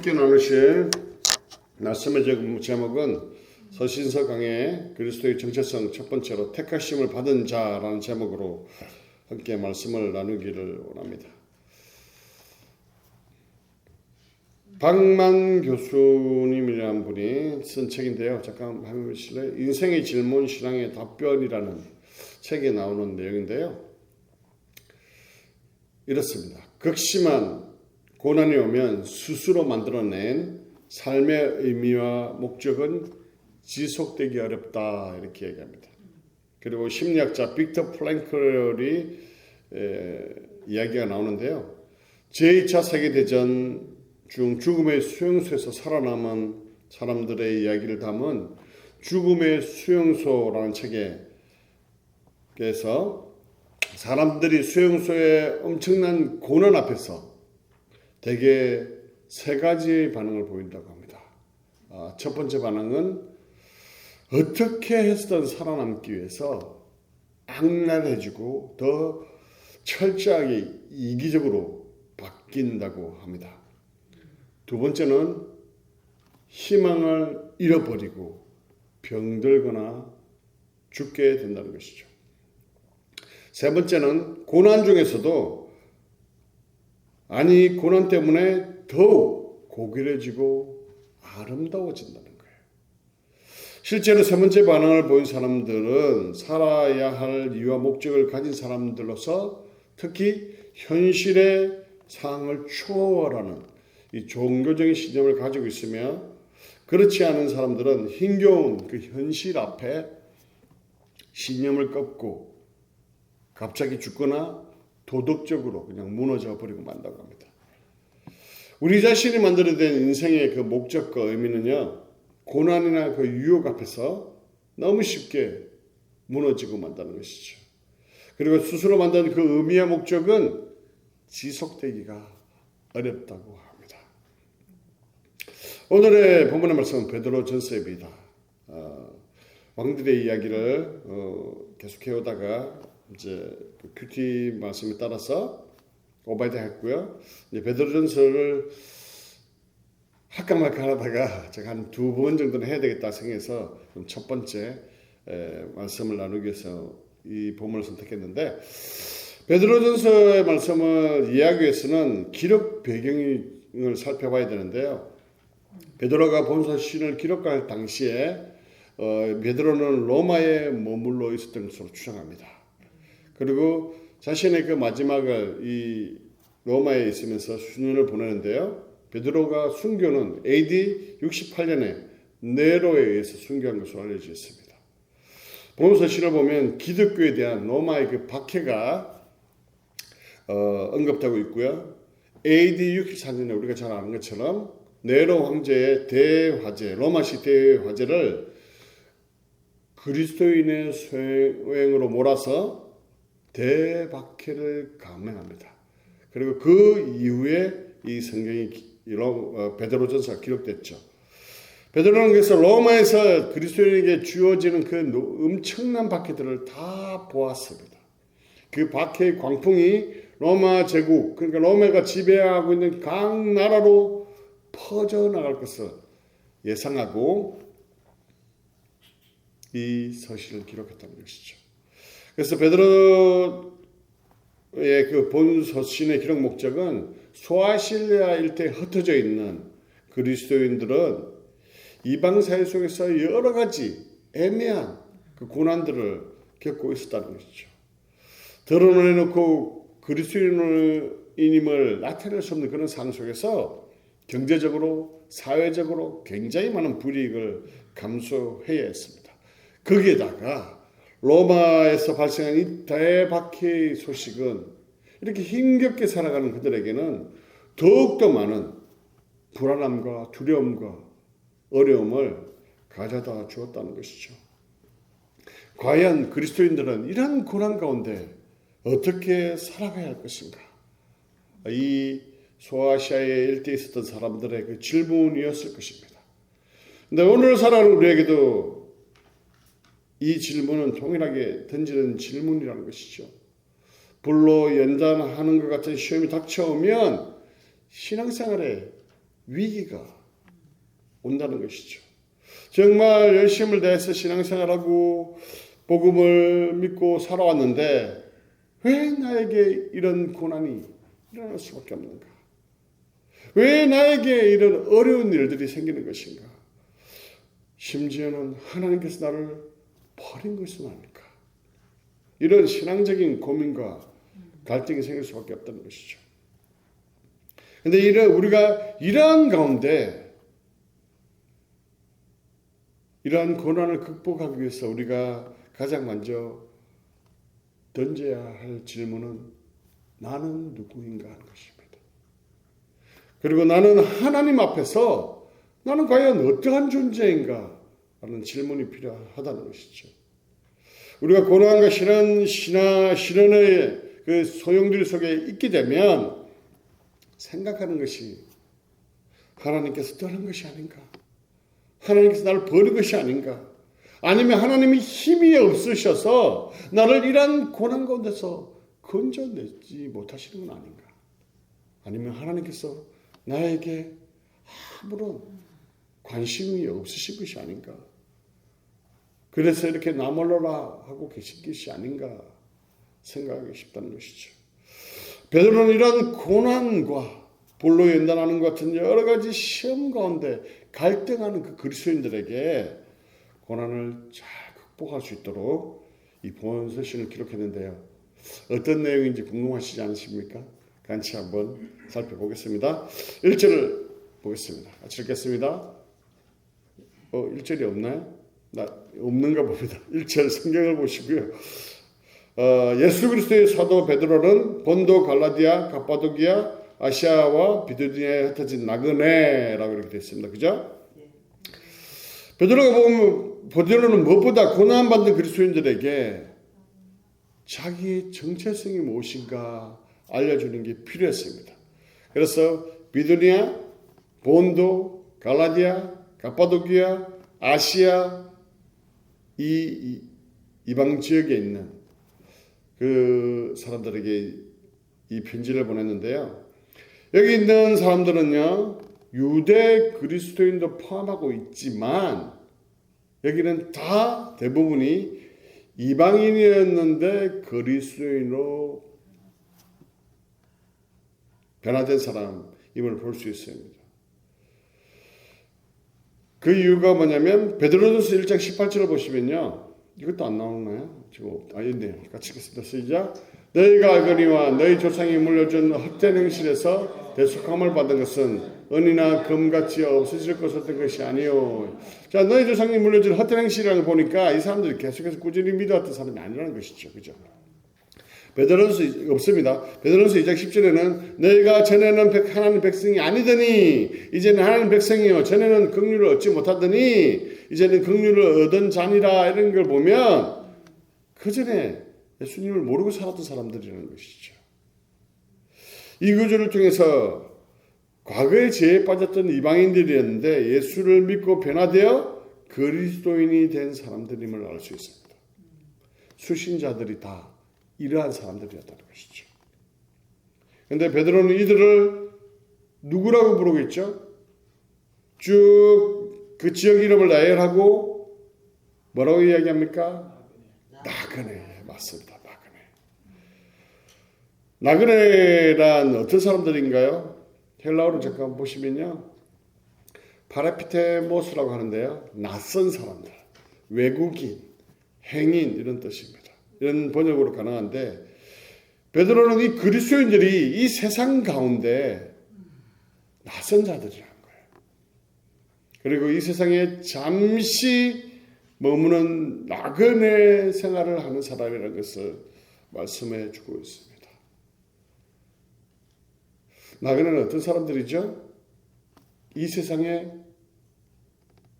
함께 나누실 말씀의 제목은 서신서 강의 그리스도의 정체성 첫 번째로 택하심을 받은 자라는 제목으로 함께 말씀을 나누기를 원합니다. 박만 교수님이라는 분이 쓴 책인데요. 잠깐 한번 보실래요? 인생의 질문, 신앙의 답변이라는 책에 나오는 내용인데요. 이렇습니다. 극심한 고난이 오면 스스로 만들어낸 삶의 의미와 목적은 지속되기 어렵다 이렇게 얘기합니다. 그리고 심리학자 빅터 프랭클이 이야기가 나오는데요. 제2차 세계대전 중 죽음의 수용소에서 살아남은 사람들의 이야기를 담은 죽음의 수용소라는 책에서 사람들이 수용소의 엄청난 고난 앞에서 대개 세 가지 반응을 보인다고 합니다. 첫 번째 반응은 어떻게 해서든 살아남기 위해서 악랄해지고 더 철저하게 이기적으로 바뀐다고 합니다. 두 번째는 희망을 잃어버리고 병들거나 죽게 된다는 것이죠. 세 번째는 고난 중에서도 고난 때문에 더욱 고결해지고 아름다워진다는 거예요. 실제로 세 번째 반응을 보인 사람들은 살아야 할 이유와 목적을 가진 사람들로서 특히 현실의 상황을 초월하는 이 종교적인 신념을 가지고 있으며 그렇지 않은 사람들은 힘겨운 그 현실 앞에 신념을 꺾고 갑자기 죽거나 도덕적으로 그냥 무너져 버리고 만다고 합니다. 우리 자신이 만들어낸 인생의 그 목적과 의미는요, 고난이나 그 유혹 앞에서 너무 쉽게 무너지고 만다는 것이죠. 그리고 스스로 만든 그 의미와 목적은 지속되기가 어렵다고 합니다. 오늘의 본문의 말씀은 베드로전서입니다. 왕들의 이야기를 계속해 오다가 이제 그 큐티 말씀에 따라서 오바이드 했고요. 이제 베드로전서를 할까 말까 하다가 제가 한 2번 정도는 해야 되겠다 생각해서 첫 번째 말씀을 나누기 위해서 이 본문을 선택했는데, 베드로전서의 말씀을 이해하기 위해서는 기록 배경을 살펴봐야 되는데요. 베드로가 본서신을 기록할 당시에 베드로는 로마에 머물러 있었던 것으로 추정합니다. 그리고 자신의 그 마지막을 이 로마에 있으면서 수년을 보내는데요. 베드로가 순교는 AD 68년에 네로에 의해서 순교한 것으로 알려져 있습니다. 본서신을 보면 기독교에 대한 로마의 그 박해가 언급되고 있고요. AD 64년에 우리가 잘 아는 것처럼 네로 황제의 대화재, 로마식 대화재를 그리스도인의 소행으로 몰아서 대박해를 감행합니다. 그리고 그 이후에 이 성경이 베드로전서가 기록됐죠. 베드로는 그래서 로마에서 그리스도인에게 주어지는 그 엄청난 박해들을 다 보았습니다. 그 박해의 광풍이 로마 제국, 그러니까 로마가 지배하고 있는 각 나라로 퍼져나갈 것을 예상하고 이 서신을 기록했다는 것이죠. 그래서 베드로의 그 본 서신의 기록 목적은 소아시리아 일대에 흩어져 있는 그리스도인들은 이방 사회 속에서 여러 가지 애매한 그 고난들을 겪고 있었다는 것이죠. 드러내놓고 그리스도인임을 나타낼 수 없는 그런 상황 속에서 경제적으로, 사회적으로 굉장히 많은 불이익을 감수해야 했습니다. 거기에다가 로마에서 발생한 이 대박해의 소식은 이렇게 힘겹게 살아가는 그들에게는 더욱더 많은 불안함과 두려움과 어려움을 가져다 주었다는 것이죠. 과연 그리스도인들은 이런 고난 가운데 어떻게 살아가야 할 것인가? 이 소아시아의 일대에 있었던 사람들의 그 질문이었을 것입니다. 근데 오늘 살아가는 우리에게도 이 질문은 동일하게 던지는 질문이라는 것이죠. 불로 연단하는 것 같은 시험이 닥쳐오면 신앙생활에 위기가 온다는 것이죠. 정말 열심을 다해서 신앙생활하고 복음을 믿고 살아왔는데 왜 나에게 이런 고난이 일어날 수밖에 없는가? 왜 나에게 이런 어려운 일들이 생기는 것인가? 심지어는 하나님께서 나를 버린 것은 아닐까? 이런 신앙적인 고민과 갈등이 생길 수밖에 없다는 것이죠. 그런데 우리가 이러한 가운데 이러한 고난을 극복하기 위해서 우리가 가장 먼저 던져야 할 질문은 나는 누구인가 하는 것입니다. 그리고 나는 하나님 앞에서 나는 과연 어떠한 존재인가 하는 질문이 필요하다는 것이죠. 우리가 고난과 시련의 그 소용돌이 속에 있게 되면 생각하는 것이 하나님께서 떠난 것이 아닌가? 하나님께서 나를 버린 것이 아닌가? 아니면 하나님이 힘이 없으셔서 나를 이러한 고난 가운데서 건져내지 못하시는 건 아닌가? 아니면 하나님께서 나에게 아무런 관심이 없으신 것이 아닌가? 그래서 이렇게 나몰라라 하고 계신 것이 아닌가 생각하기 쉽다는 것이죠. 베드로는 이러한 고난과 볼로 연단하는 것 같은 여러 가지 시험 가운데 갈등하는 그 그리스도인들에게 고난을 잘 극복할 수 있도록 이 본서신을 기록했는데요. 어떤 내용인지 궁금하시지 않으십니까? 같이 한번 살펴보겠습니다. 1절을 보겠습니다. 같이 읽겠습니다. 1절이 없나요? 없는가 봅니다. 1절 성경을 보시고요. 예수 그리스도의 사도 베드로는 본도, 갈라디아, 갑바도기아, 아시아와 비두니아에 흩어진 나그네라고 이렇게 되어 있습니다. 그죠? 베드로는 무엇보다 고난받는 그리스도인들에게 자기의 정체성이 무엇인가 알려주는 게 필요했습니다. 그래서 비두니아, 본도, 갈라디아, 갑바도기아, 아시아 이 이방 지역에 있는 그 사람들에게 이 편지를 보냈는데요. 여기 있는 사람들은요, 유대 그리스도인도 포함하고 있지만 여기는 다 대부분이 이방인이었는데 그리스도인으로 변화된 사람임을 볼 수 있습니다. 그 이유가 뭐냐면 베드로전서 1장 18절을 보시면요. 이것도 안 나오나요? 지금 있네요. 같이 읽겠습니다. 시작. 너희가 알거니와 너희 조상이 물려준 헛된 행실에서 대속함을 받은 것은 은이나 금같이 없어질 것이었던 것이 아니요. 자, 너희 조상이 물려준 헛된 행실이라는 걸 보니까 이 사람들이 계속해서 꾸준히 믿어왔던 사람이 아니라는 것이죠. 그죠? 베드로전서 없습니다. 베드로전서 2장 10절에는 너희가 전에는 하나님 백성이 아니더니 이제는 하나님 백성이요 전에는 긍휼을 얻지 못하더니 이제는 긍휼을 얻은 자니라 이런 걸 보면 그 전에 예수님을 모르고 살았던 사람들이라는 것이죠. 이 구절을 통해서 과거에 죄에 빠졌던 이방인들이었는데 예수를 믿고 변화되어 그리스도인이 된 사람들임을 알 수 있습니다. 수신자들이 다 이러한 사람들이었다는 것이죠. 그런데 베드로는 이들을 누구라고 부르고 있죠? 쭉 그 지역 이름을 나열하고 뭐라고 이야기합니까? 나그네. 맞습니다. 나그네란 어떤 사람들인가요? 헬라어로 잠깐 보시면요. 파라피테모스라고 하는데요. 낯선 사람들, 외국인, 행인 이런 뜻입니다. 이런 번역으로 가능한데 베드로는 이 그리스도인들이 이 세상 가운데 낯선 자들이라는 거예요. 그리고 이 세상에 잠시 머무는 나그네 생활을 하는 사람이라는 것을 말씀해 주고 있습니다. 나그네는 어떤 사람들이죠? 이 세상에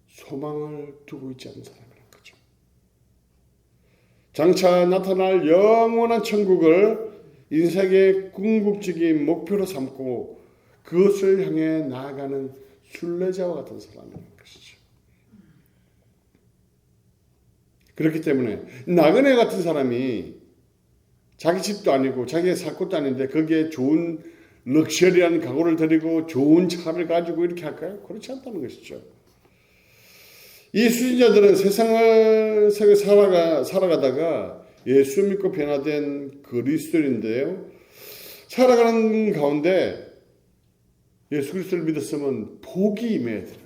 소망을 두고 있지 않은 사람이라는 거죠. 장차 나타날 영원한 천국을 인생의 궁극적인 목표로 삼고 그것을 향해 나아가는 순례자와 같은 사람이라는 것이죠. 그렇기 때문에 나그네 같은 사람이 자기 집도 아니고 자기가 살 곳도 아닌데 거기에 좋은 럭셔리한 가구를 들이고 좋은 차를 가지고 이렇게 할까요? 그렇지 않다는 것이죠. 이 수신자들은 세상을 살아가다가 예수 믿고 변화된 그리스도인인데요. 살아가는 가운데 예수 그리스도를 믿었으면 복이 임해야 되는데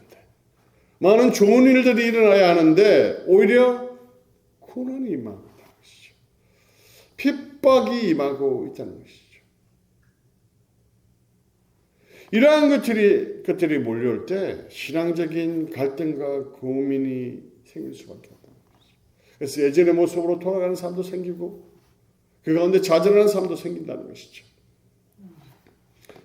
많은 좋은 일들이 일어나야 하는데 오히려 고난이 임하고 있다는 것이죠. 핍박이 임하고 있다는 것이죠. 이러한 것들이 몰려올 때 신앙적인 갈등과 고민이 생길 수밖에 없다는 것이죠. 그래서 예전의 모습으로 돌아가는 사람도 생기고 그 가운데 좌절하는 사람도 생긴다는 것이죠.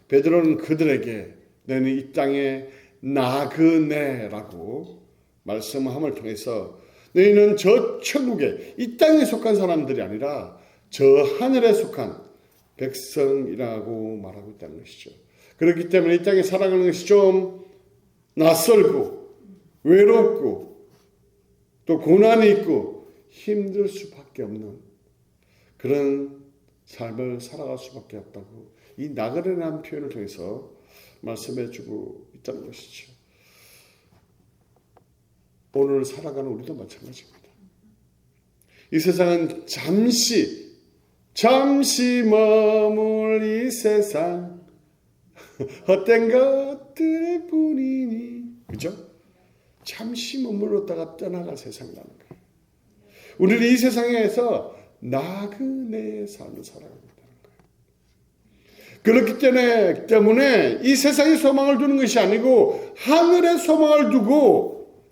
베드로는 그들에게 너는 이 땅에 나그네라고 말씀함을 통해서 너희는 저 천국에 이 땅에 속한 사람들이 아니라 저 하늘에 속한 백성이라고 말하고 있다는 것이죠. 그렇기 때문에 이 땅에 살아가는 것이 좀 낯설고 외롭고 또 고난이 있고 힘들 수밖에 없는 그런 삶을 살아갈 수밖에 없다고 이 나그네라는 표현을 통해서 말씀해 주고 있다는 것이죠. 오늘 살아가는 우리도 마찬가지입니다. 이 세상은 잠시 머물 이 세상 헛된 것들 뿐이니 그죠? 잠시 머물렀다가 떠나갈 세상이라는 거예요. 우리는 이 세상에서 나그네의 삶을 살아가고 있다는 거예요. 그렇기 때문에 이 세상에 소망을 두는 것이 아니고 하늘에 소망을 두고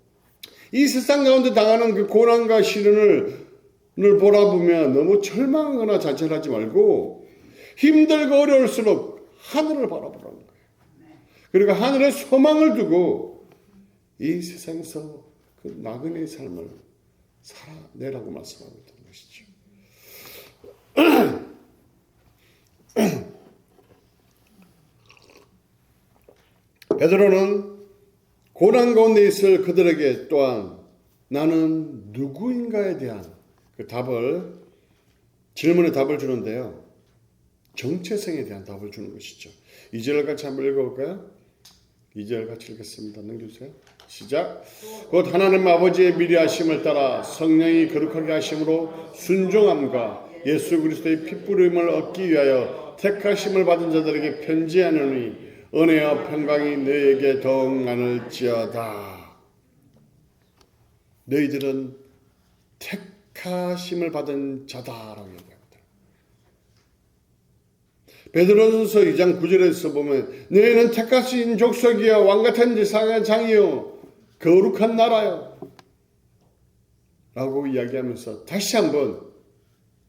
이 세상 가운데 당하는 그 고난과 시련을 보라보면 너무 절망하거나 좌절하지 말고 힘들고 어려울수록 하늘을 바라보라는 거예요. 그리고 하늘에 소망을 두고 이 세상에서 그 나그네의 삶을 살아내라고 말씀하고 있다는 것이죠. 베드로는 고난 가운데 있을 그들에게 또한 나는 누구인가에 대한 그 질문의 답을 주는데요. 정체성에 대한 답을 주는 것이죠. 2절 같이 한번 읽어볼까요? 2절 같이 읽겠습니다. 넘겨주세요. 시작. 곧 하나님 아버지의 미리하심을 따라 성령이 거룩하게 하심으로 순종함과 예수 그리스도의 핏부림을 얻기 위하여 택하심을 받은 자들에게 편지하노니 은혜와 평강이 너희에게 더욱 많을지어다. 너희들은 택하심을 받은 자다라고 얘기합니다. 베드로전서 2장 9절에서 보면 너희는 택하신 족속이여 왕같은 제사장 장이요 거룩한 나라요 라고 이야기하면서 다시 한번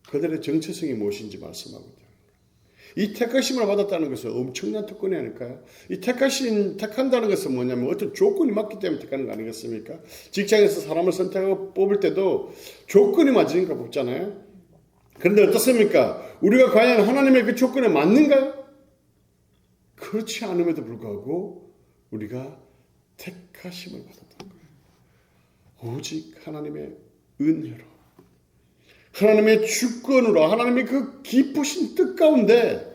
그들의 정체성이 무엇인지 말씀하고 있다. 이 택하심을 받았다는 것은 엄청난 특권이 아닐까요? 이 택한다는 것은 뭐냐면 어떤 조건이 맞기 때문에 택하는 거 아니겠습니까? 직장에서 사람을 선택하고 뽑을 때도 조건이 맞으니까 뽑잖아요. 그런데 어떻습니까? 우리가 과연 하나님의 그 조건에 맞는가요? 그렇지 않음에도 불구하고 우리가 택하심을 받았다는 거예요. 오직 하나님의 은혜로, 하나님의 주권으로, 하나님의 그 기쁘신 뜻 가운데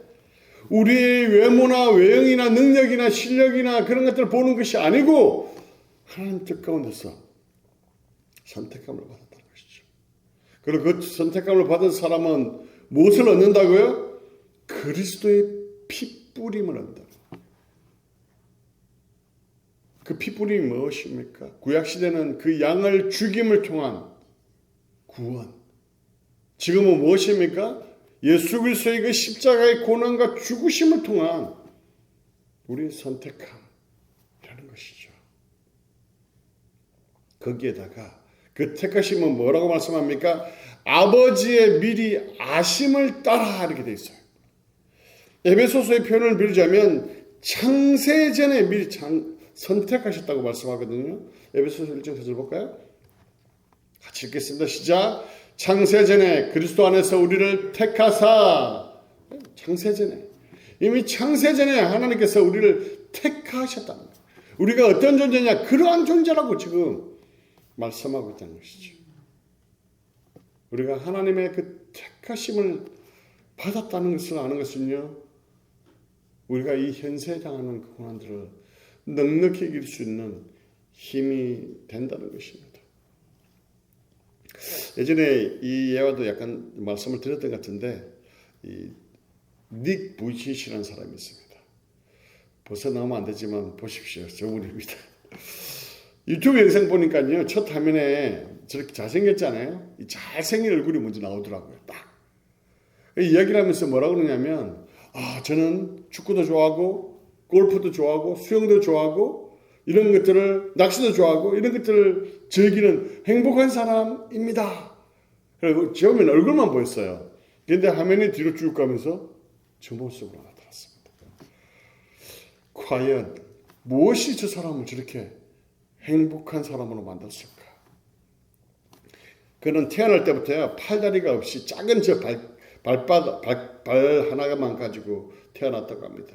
우리의 외모나 외형이나 능력이나 실력이나 그런 것들을 보는 것이 아니고 하나님 뜻 가운데서 선택감을 받았다는 것이죠. 그리고 그 선택감을 받은 사람은 무엇을 얻는다고요? 그리스도의 핏부림을 얻는다. 그 핏부림이 무엇입니까? 구약시대는 그 양을 죽임을 통한 구원. 지금은 무엇입니까? 예수 그리스도의 그 십자가의 고난과 죽으심을 통한 우리의 선택함이라는 것이죠. 거기에다가 그 택하심은 뭐라고 말씀합니까? 아버지의 미리 아심을 따라 이렇게 돼 있어요. 에베소서의 표현을 빌자면 창세전에 미리 선택하셨다고 말씀하거든요. 에베소서 1장 4절 볼까요? 같이 읽겠습니다. 시작. 창세전에 그리스도 안에서 우리를 택하사. 창세전에 이미 창세전에 하나님께서 우리를 택하셨다는 거예요. 우리가 어떤 존재냐? 그러한 존재라고 지금 말씀하고 있다는 것이죠. 우리가 하나님의 그 택하심을 받았다는 것을 아는 것은요, 우리가 이 현세에 당하는 그 고난들을 넉넉히 이길 수 있는 힘이 된다는 것입니다. 예전에 이 예화도 약간 말씀을 드렸던 것 같은데 닉 부이치라는 사람이 있습니다. 벗어나오면 안 되지만 보십시오. 저분입니다. 유튜브 영상 보니까요, 첫 화면에 저렇게 잘생겼잖아요. 이 잘생긴 얼굴이 먼저 나오더라고요. 딱 이야기를 하면서 뭐라고 그러냐면, 저는 축구도 좋아하고 골프도 좋아하고 수영도 좋아하고 이런 것들을, 낚시도 좋아하고 이런 것들을 즐기는 행복한 사람입니다. 그리고 처음에는 얼굴만 보였어요. 그런데 화면이 뒤로 쭉 가면서 저 모습으로 나타났습니다. 과연 무엇이 저 사람을 저렇게 행복한 사람으로 만들었을까? 그는 태어날 때부터 팔다리가 없이 작은 저 발 하나만 가지고 태어났다고 합니다.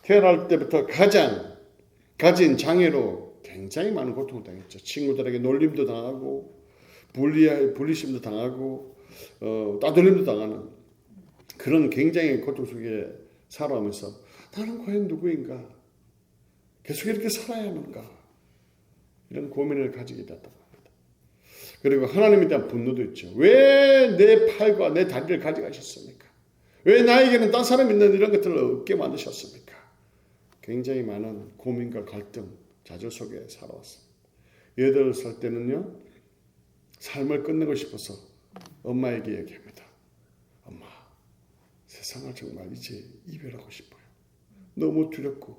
태어날 때부터 가진 장애로 굉장히 많은 고통을 당했죠. 친구들에게 놀림도 당하고 불리심도 당하고 따돌림도 당하는 그런 굉장히 고통 속에 살아오면서 나는 과연 누구인가? 계속 이렇게 살아야 하는가? 이런 고민을 가지게 됐다고 합니다. 그리고 하나님에 대한 분노도 있죠. 왜 내 팔과 내 다리를 가져가셨습니까? 왜 나에게는 딴 사람 있는 이런 것들을 없게 만드셨습니까? 굉장히 많은 고민과 갈등, 좌절 속에 살아왔습니다. 8살 때는요, 삶을 끝내고 싶어서 엄마에게 얘기합니다. 엄마, 세상을 정말 이제 이별하고 싶어요. 너무 두렵고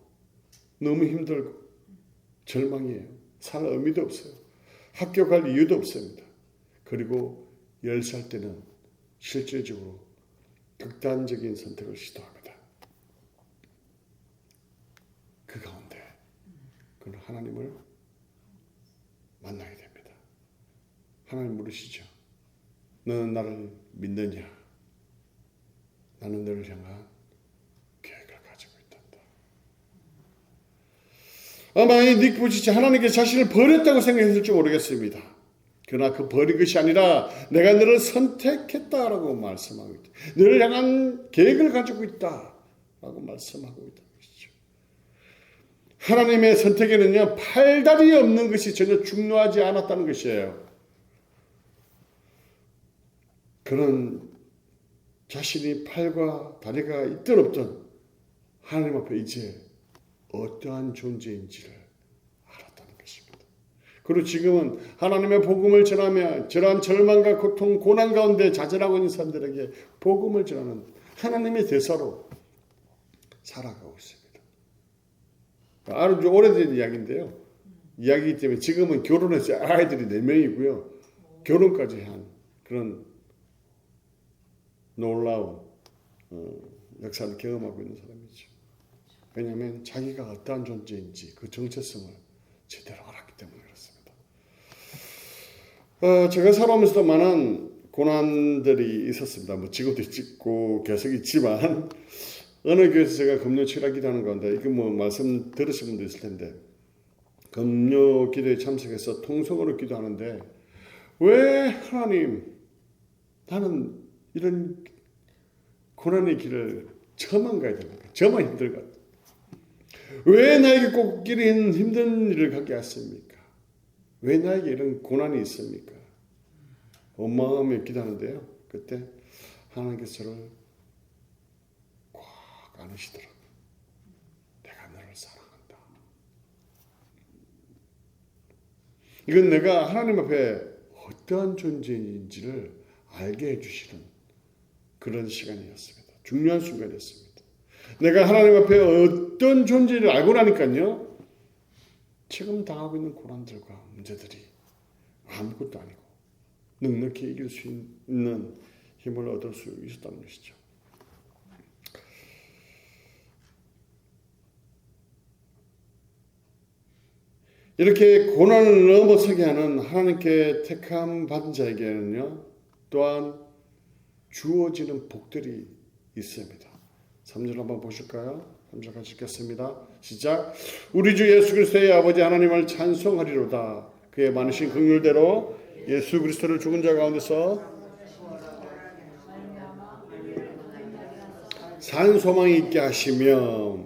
너무 힘들고 절망이에요. 살 의미도 없어요. 학교 갈 이유도 없습니다. 그리고 10살 때는 실질적으로 극단적인 선택을 시도합니다. 그 가운데 그는 하나님을 만나게 됩니다. 하나님 물으시죠. 너는 나를 믿느냐? 나는 너를 향한 계획을 가지고 있단다. 아마 이 닉 부이치 하나님께 자신을 버렸다고 생각했을지 모르겠습니다. 그러나 그 버린 것이 아니라 내가 너를 선택했다라고 말씀하고 있다. 너를 향한 계획을 가지고 있다라고 말씀하고 있다는 것이죠. 하나님의 선택에는요, 팔다리 없는 것이 전혀 중요하지 않았다는 것이에요. 그는 자신이 팔과 다리가 있든 없든 하나님 앞에 이제 어떠한 존재인지를 알았다는 것입니다. 그리고 지금은 하나님의 복음을 전하며 저러한 절망과 고통, 고난 가운데 자절하고 있는 사람들에게 복음을 전하는 하나님의 대사로 살아가고 있습니다. 아주 오래된 이야기인데요. 이야기이기 때문에 지금은 결혼해서 아이들이 4명이고요. 결혼까지 한 그런 놀라운 역사를 경험하고 있는 사람이죠. 왜냐하면 자기가 어떠한 존재인지 그 정체성을 제대로 알았기 때문에 그렇습니다. 제가 살아오면서도 많은 고난들이 있었습니다. 뭐 지금도 있고 계속 있지만 어느 교회에서 제가 금요 철학 기도하는 가운데 이거 뭐 말씀 들으신 분도 있을 텐데 금요 기도에 참석해서 통성으로 기도하는데 왜 하나님 나는 이런 고난의 길을 저만 가야 됩니까? 저만 힘들까? 왜 나에게 꼭 이런 힘든 일을 갖게 하십니까? 왜 나에게 이런 고난이 있습니까? 온 마음에 기도하는데요. 그때 하나님께서 저를 꽉 안으시더라고요. 내가 너를 사랑한다. 이건 내가 하나님 앞에 어떠한 존재인지를 알게 해주시는 그런 시간이었습니다. 중요한 순간이었습니다. 내가 하나님 앞에 어떤 존재를 알고 나니까요. 지금 당하고 있는 고난들과 문제들이 아무것도 아니고 넉넉히 이길 수 있는 힘을 얻을 수 있었다는 것이죠. 이렇게 고난을 넘어서게 하는 하나님께 택함 받은 자에게는요. 또한 주어지는 복들이 있습니다. 3절 한번 보실까요? 3절 같이 읽겠습니다. 시작. 우리 주 예수 그리스도의 아버지 하나님을 찬송하리로다. 그의 많으신 긍휼대로 예수 그리스도를 죽은 자 가운데서 산 소망이 있게 하시며.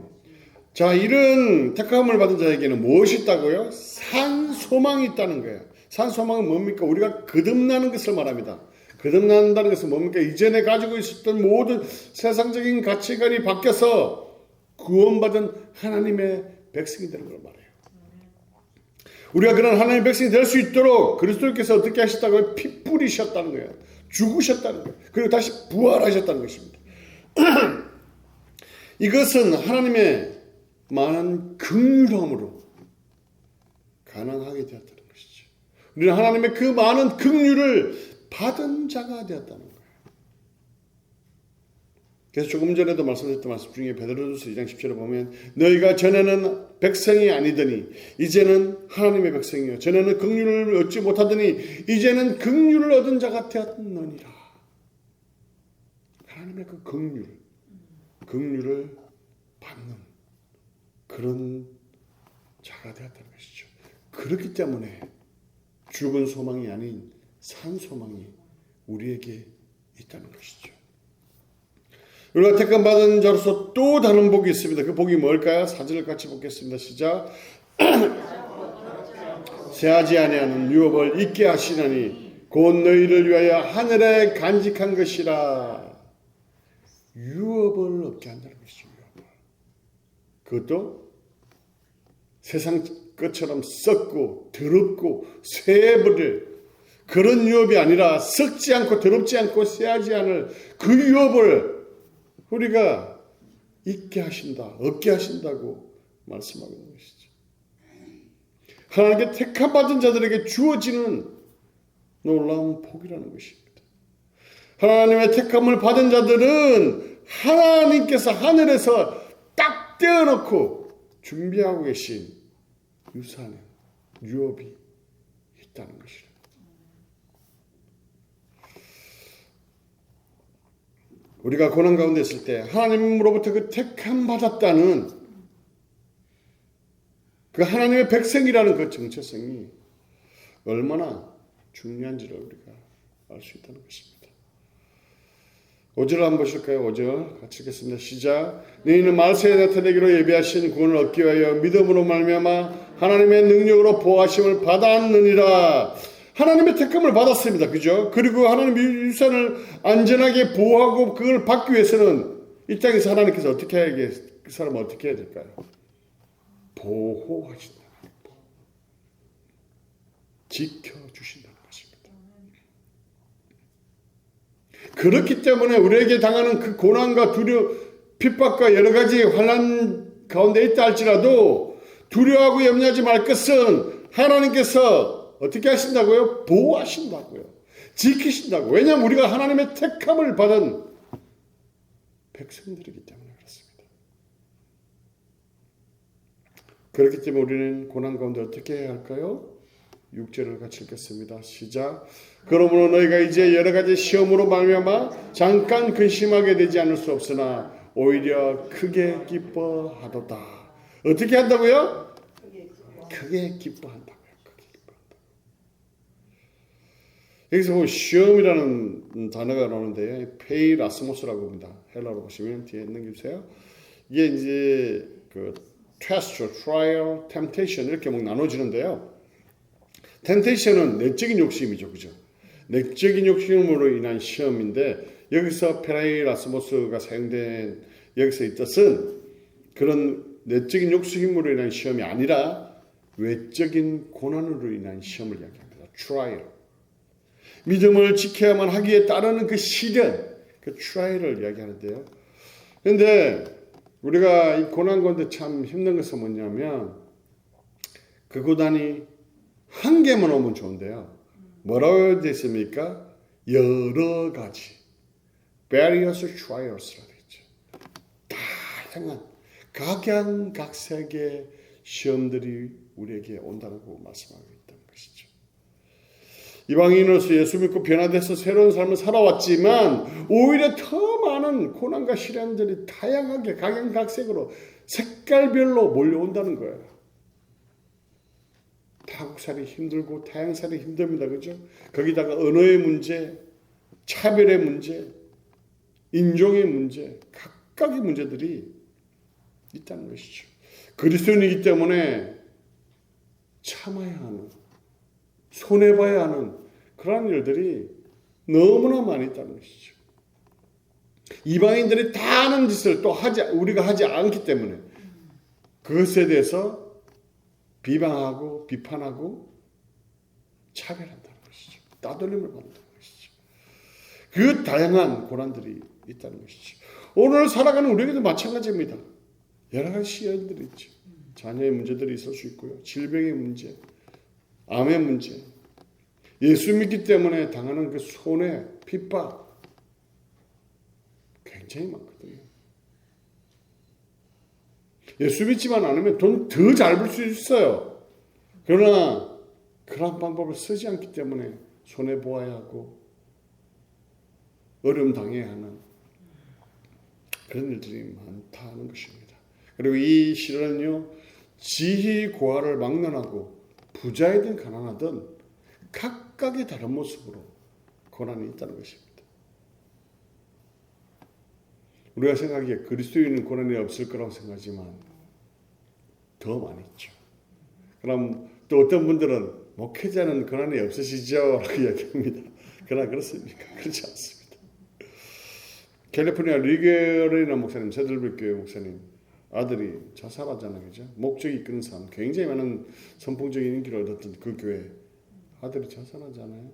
자, 이런 택함을 받은 자에게는 무엇이 있다고요? 산 소망이 있다는 거예요. 산 소망은 뭡니까? 우리가 거듭나는 것을 말합니다. 거듭난다는 것은 뭡니까? 이전에 가지고 있었던 모든 세상적인 가치관이 바뀌어서 구원받은 하나님의 백성이 되는 걸 말해요. 우리가 그런 하나님의 백성이 될 수 있도록 그리스도께서 어떻게 하셨다고요? 피 뿌리셨다는 거예요. 죽으셨다는 거예요. 그리고 다시 부활하셨다는 것입니다. 이것은 하나님의 많은 긍휼함으로 가능하게 되었다는 것이죠. 우리는 하나님의 그 많은 긍휼을 받은 자가 되었다는 거예요. 그래서 조금 전에도 말씀드렸던 말씀 중에 베드로전서 2장 10절에 보면 너희가 전에는 백성이 아니더니 이제는 하나님의 백성이요 전에는 긍휼을 얻지 못하더니 이제는 긍휼을 얻은 자가 되었느니라. 하나님의 그 긍휼을 받는 그런 자가 되었다는 것이죠. 그렇기 때문에 죽은 소망이 아닌 산 소망이 우리에게 있다는 것이죠. 우리가 택함 받은 자로서 또 다른 복이 있습니다. 그 복이 뭘까요? 사절을 같이 보겠습니다. 시작. 새하지 아니하는 유업을 잊게 하시나니 곧 너희를 위하여 하늘에 간직한 것이라. 유업을 얻게 한다는 것이죠. 유업을. 그것도 세상 것처럼 썩고 더럽고 쇠해버릴 그런 유업이 아니라 썩지 않고 더럽지 않고 쇠하지 않을 그 유업을 우리가 잊게 하신다, 얻게 하신다고 말씀하고 있는 것이죠. 하나님께 택함받은 자들에게 주어지는 놀라운 복이라는 것입니다. 하나님의 택함을 받은 자들은 하나님께서 하늘에서 딱 떼어놓고 준비하고 계신 유산의 유업이 있다는 것이죠. 우리가 고난 가운데 있을 때 하나님으로부터 그 택함 받았다는 그 하나님의 백성이라는 그 정체성이 얼마나 중요한지를 우리가 알 수 있다는 것입니다. 5절 한번 보실까요? 5절 같이 읽겠습니다. 시작. 너희는 말세에 나타내기로 예비하신 구원을 얻기 위하여 믿음으로 말미암아 하나님의 능력으로 보호하심을 받았느니라. 하나님의 택함을 받았습니다. 그죠? 그리고 하나님의 유산을 안전하게 보호하고 그걸 받기 위해서는 이 땅에서 하나님께서 어떻게 해야, 그 사람을 어떻게 해야 될까요? 보호하신다. 지켜주신다는 것입니다. 그렇기 때문에 우리에게 당하는 그 고난과 두려움, 핍박과 여러 가지 환난 가운데 있다 할지라도 두려워하고 염려하지 말 것은 하나님께서 어떻게 하신다고요? 보호하신다고요. 지키신다고. 왜냐하면 우리가 하나님의 택함을 받은 백성들이기 때문에 그렇습니다. 그렇기 때문에 우리는 고난 가운데 어떻게 해야 할까요? 6절을 같이 읽겠습니다. 시작. 그러므로 너희가 이제 여러 가지 시험으로 말미암아 잠깐 근심하게 되지 않을 수 없으나 오히려 크게 기뻐하도다. 어떻게 한다고요? 크게 기뻐한다. 여기서 보면 시험이라는 단어가 나오는데 페이라스모스라고 합니다. 헬라로 보시면 뒤에 넘겨주세요. 이게 이제 그 test, trial, temptation 이렇게 막 나눠지는데요. temptation은 내적인 욕심이죠, 그죠? 내적인 욕심으로 인한 시험인데 여기서 페이라스모스가 사용된 여기서의 뜻은 그런 내적인 욕심으로 인한 시험이 아니라 외적인 고난으로 인한 시험을 이야기합니다. trial. 믿음을 지켜야만 하기에 따르는 그 시련, 그 트라이를 이야기하는데요. 그런데 우리가 이 고난 가운데 참 힘든 것은 뭐냐면 그 고난이 한 개만 오면 좋은데요. 뭐라고 되어 있습니까? 여러 가지. various trials라고 되어 있죠. 다양한 각양각색의 시험들이 우리에게 온다고 말씀하고 있다는 것이죠. 이방인으로서 예수 믿고 변화돼서 새로운 삶을 살아왔지만 오히려 더 많은 고난과 시련들이 다양하게 각양각색으로 색깔별로 몰려온다는 거예요. 타국살이 힘들고 타양살이 힘듭니다. 그죠? 거기다가 언어의 문제, 차별의 문제, 인종의 문제, 각각의 문제들이 있다는 것이죠. 그리스도인이기 때문에 참아야 하는, 손해봐야 하는 그런 일들이 너무나 많이 있다는 것이죠. 이방인들이 다 하는 짓을 또 우리가 하지 않기 때문에 그것에 대해서 비방하고 비판하고 차별한다는 것이죠. 따돌림을 받는다는 것이죠. 그 다양한 고난들이 있다는 것이죠. 오늘 살아가는 우리에게도 마찬가지입니다. 여러 가지 시련들이 있죠. 자녀의 문제들이 있을 수 있고요. 질병의 문제, 암의 문제, 예수 믿기 때문에 당하는 그 손해, 핍박 굉장히 많거든요. 예수 믿지만 않으면 돈 더 잘 벌 수 있어요. 그러나 그런 방법을 쓰지 않기 때문에 손해 보아야 하고 어려움 당해야 하는 그런 일들이 많다는 것입니다. 그리고 이 시련은요, 지희 고아를 막론하고 부자이든 가난하든 각각의 다른 모습으로 고난이 있다는 것입니다. 우리가 생각하기에 그리스도인은 고난이 없을 거라고 생각하지만 더 많이 있죠. 그럼 또 어떤 분들은 목회자는 고난이 없으시죠? 라고 이야기합니다. 그러나 그렇습니까? 그렇지 않습니다. 캘리포니아 리게레이나 목사님, 새들빛교회 목사님 아들이 자살하잖아요. 그죠? 목적이 이끄는 삶, 굉장히 많은 선풍적인 인기를 얻었던 그 교회 아들이 자살하잖아요.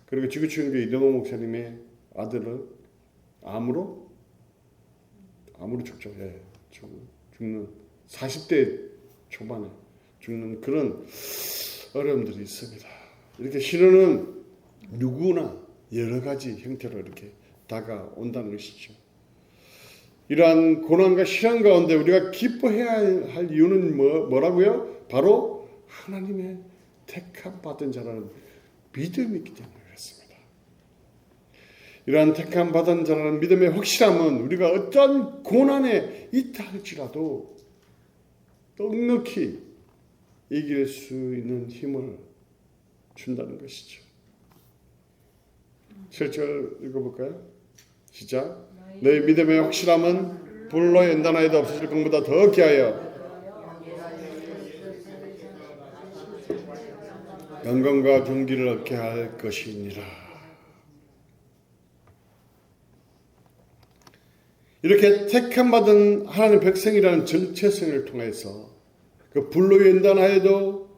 그리고 지구촌교회 이동호 목사님의 아들은 암으로 죽죠. 예, 죽는 40대 초반에 죽는 그런 어려움들이 있습니다. 이렇게 시련은 누구나 여러 가지 형태로 이렇게 다가온다는 것이죠. 이러한 고난과 시련 가운데 우리가 기뻐해야 할 이유는 뭐라고요? 바로 하나님의 택함 받은 자라는 믿음이 있기 때문에 그렇습니다. 이러한 택함 받은 자라는 믿음의 확실함은 우리가 어떤 고난에 있다 할지라도 넉넉히 이길 수 있는 힘을 준다는 것이죠. 7절 읽어볼까요? 시작. 너희 믿음의 확실함은 불로 연단하여도 없어질 것보다 더 귀하여 영광과 존귀를 얻게 할 것이니라. 이렇게 택함받은 하나님의 백성이라는 정체성을 통해서 그 불로 연단하여도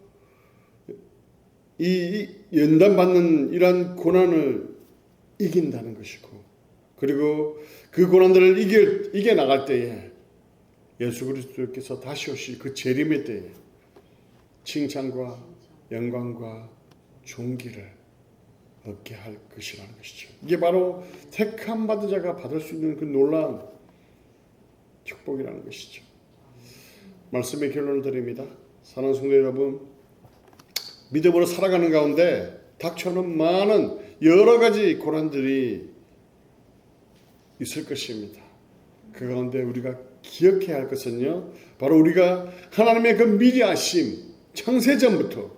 이 연단받는 이러한 고난을 이긴다는 것이고, 그리고 그 고난들을 이겨나갈 때에 예수 그리스도께서 다시 오실 그 재림의 때에 칭찬과 영광과 존귀를 얻게 할 것이라는 것이죠. 이게 바로 택함 받은 자가 받을 수 있는 그 놀라운 축복이라는 것이죠. 말씀의 결론을 드립니다. 사랑하는 성도 여러분, 믿음으로 살아가는 가운데 닥쳐오는 많은 여러 가지 고난들이 있을 것입니다. 그 가운데 우리가 기억해야 할 것은요, 바로 우리가 하나님의 그 미리 아심, 창세전부터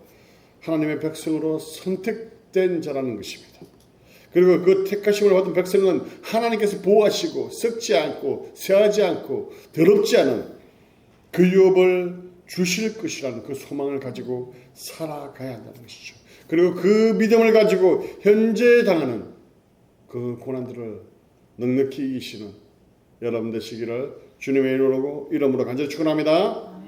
하나님의 백성으로 선택된 자라는 것입니다. 그리고 그 택하심을 받은 백성은 하나님께서 보호하시고 썩지 않고 쇠하지 않고 더럽지 않은 그 유업을 주실 것이라는 그 소망을 가지고 살아가야 한다는 것이죠. 그리고 그 믿음을 가지고 현재 당하는 그 고난들을 넉넉히 이기시는 여러분 되시기를 주님의 이름으로 간절히 축원합니다.